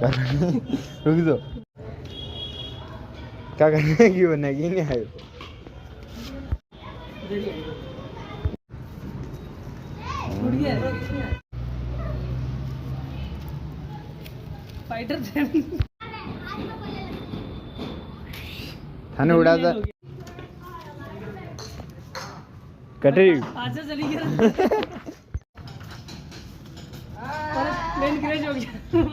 रुक दो, क्या करने की वो नहीं आयो। फाइटर थाने उड़ा था कटरी आजा चली गया। प्लेन क्रैश हो गया।